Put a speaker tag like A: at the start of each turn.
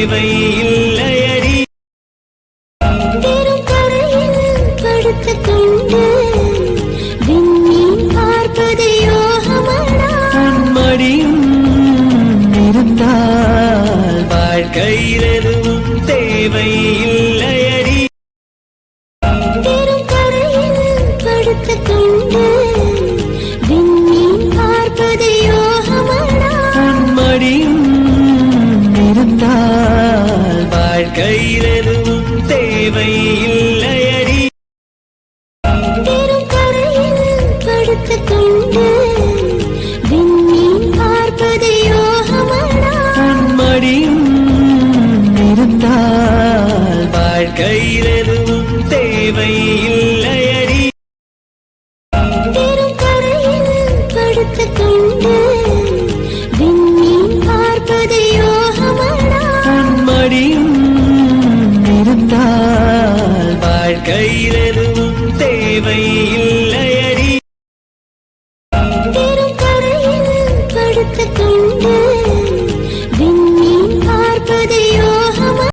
A: தேவை இல்லையடி. மடியும் இருந்தால் வாழ்க்கையில் எதுவும் தேவை இல்லையடி. மடியும் இருந்தால் வாழ்க்கையில் எதுவும் தேவை இல்லையடி. மடியும் இருந்தால் வாழ்க்கையில் எதுவும் தேவை இல்லையடி. மடியும் இருந்தால் வாழ்க்கையில் எதுவும் தேவை இல்லை.